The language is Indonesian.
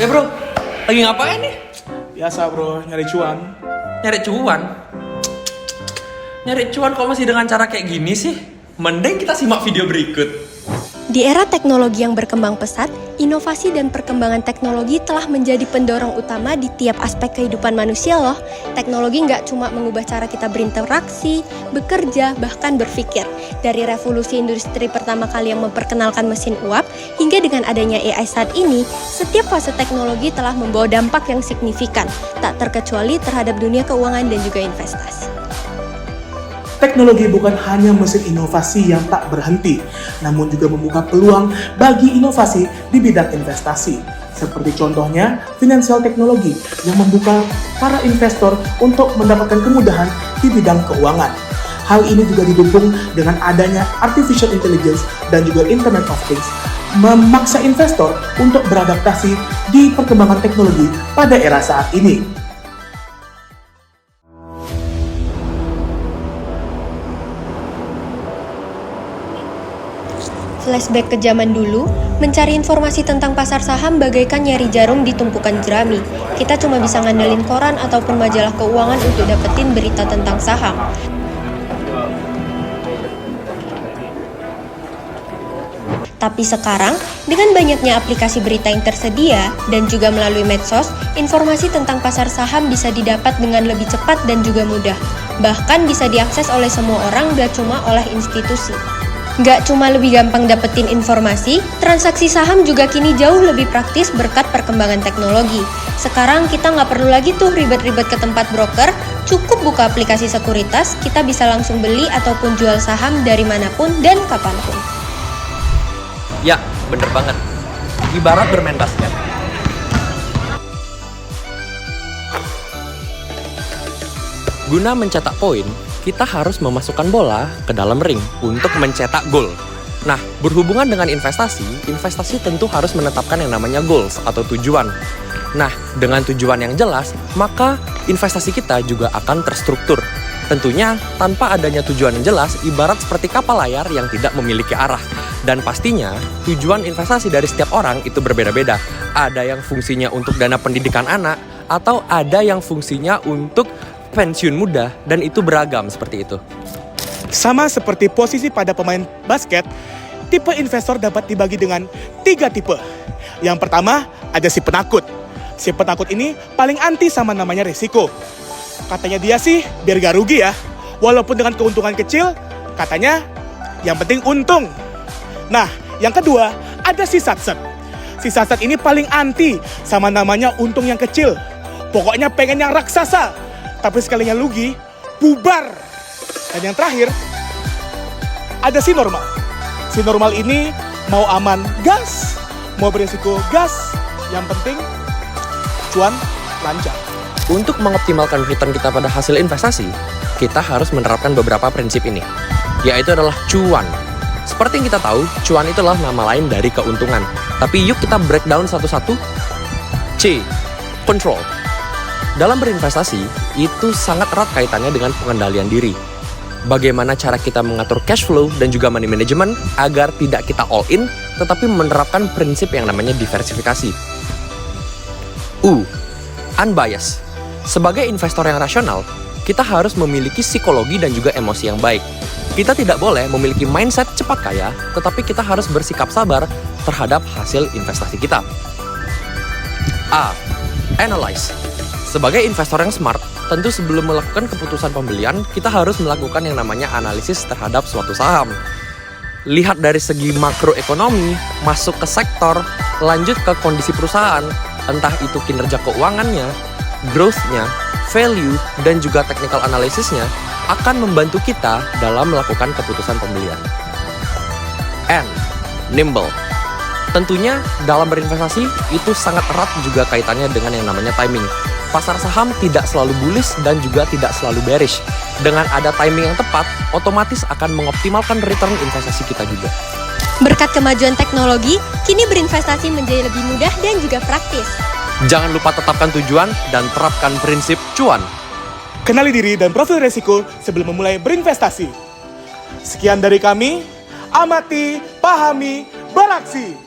Bro, lagi ngapain nih? Biasa bro, nyari cuan. Nyari cuan? Nyari cuan kok masih dengan cara kayak gini sih? Mending kita simak video berikut. Di era teknologi yang berkembang pesat, inovasi dan perkembangan teknologi telah menjadi pendorong utama di tiap aspek kehidupan manusia loh. Teknologi nggak cuma mengubah cara kita berinteraksi, bekerja, bahkan berpikir. Dari revolusi industri pertama kali yang memperkenalkan mesin uap, hingga dengan adanya AI saat ini, setiap fase teknologi telah membawa dampak yang signifikan, tak terkecuali terhadap dunia keuangan dan juga investasi. Teknologi bukan hanya mesin inovasi yang tak berhenti, namun juga membuka peluang bagi inovasi di bidang investasi. Seperti contohnya, financial teknologi yang membuka para investor untuk mendapatkan kemudahan di bidang keuangan. Hal ini juga didukung dengan adanya artificial intelligence dan juga Internet of Things, memaksa investor untuk beradaptasi di perkembangan teknologi pada era saat ini. Flashback ke zaman dulu, mencari informasi tentang pasar saham bagaikan nyari jarum di tumpukan jerami. Kita cuma bisa ngandelin koran ataupun majalah keuangan untuk dapetin berita tentang saham. Tapi sekarang, dengan banyaknya aplikasi berita yang tersedia dan juga melalui medsos, informasi tentang pasar saham bisa didapat dengan lebih cepat dan juga mudah. Bahkan bisa diakses oleh semua orang, gak cuma oleh institusi. Nggak cuma lebih gampang dapetin informasi, transaksi saham juga kini jauh lebih praktis berkat perkembangan teknologi. Sekarang kita nggak perlu lagi tuh ribet-ribet ke tempat broker, cukup buka aplikasi sekuritas, kita bisa langsung beli ataupun jual saham dari manapun dan kapanpun. Ya, bener banget. Ibarat bermain basket. Guna mencetak poin, kita harus memasukkan bola ke dalam ring untuk mencetak gol. Nah, berhubungan dengan investasi tentu harus menetapkan yang namanya goals atau tujuan. Nah, dengan tujuan yang jelas, maka investasi kita juga akan terstruktur. Tentunya, tanpa adanya tujuan yang jelas, ibarat seperti kapal layar yang tidak memiliki arah. Dan pastinya, tujuan investasi dari setiap orang itu berbeda-beda. Ada yang fungsinya untuk dana pendidikan anak, atau ada yang fungsinya untuk pensiun muda, dan itu beragam seperti itu. Sama seperti posisi pada pemain basket, tipe investor dapat dibagi dengan 3 tipe. Yang pertama, ada si penakut. Si penakut ini paling anti sama namanya risiko. Katanya dia sih biar gak rugi ya. Walaupun dengan keuntungan kecil, katanya yang penting untung. Nah, yang kedua, ada si satset. Si satset ini paling anti sama namanya untung yang kecil. Pokoknya pengen yang raksasa. Tapi sekalinya rugi, bubar. Dan yang terakhir, ada si normal. Si normal ini mau aman, gas. Mau beresiko, gas. Yang penting, cuan lancar. Untuk mengoptimalkan return kita pada hasil investasi, kita harus menerapkan beberapa prinsip ini, yaitu adalah cuan. Seperti yang kita tahu, cuan itu adalah nama lain dari keuntungan. Tapi yuk kita breakdown satu-satu. C. Control. Dalam berinvestasi, itu sangat erat kaitannya dengan pengendalian diri. Bagaimana cara kita mengatur cash flow dan juga money management agar tidak kita all in, tetapi menerapkan prinsip yang namanya diversifikasi. U. Unbiased. Sebagai investor yang rasional, kita harus memiliki psikologi dan juga emosi yang baik. Kita tidak boleh memiliki mindset cepat kaya, tetapi kita harus bersikap sabar terhadap hasil investasi kita. A. Analyze. Sebagai investor yang smart, tentu sebelum melakukan keputusan pembelian, kita harus melakukan yang namanya analisis terhadap suatu saham. Lihat dari segi makroekonomi, masuk ke sektor, lanjut ke kondisi perusahaan, entah itu kinerja keuangannya, growth-nya, value, dan juga technical analysisnya, akan membantu kita dalam melakukan keputusan pembelian. N. Nimble. Tentunya dalam berinvestasi itu sangat erat juga kaitannya dengan yang namanya timing. Pasar saham tidak selalu bullish dan juga tidak selalu bearish. Dengan ada timing yang tepat, otomatis akan mengoptimalkan return investasi kita juga. Berkat kemajuan teknologi, kini berinvestasi menjadi lebih mudah dan juga praktis. Jangan lupa tetapkan tujuan dan terapkan prinsip cuan. Kenali diri dan profil resiko sebelum memulai berinvestasi. Sekian dari kami, amati, pahami, beraksi.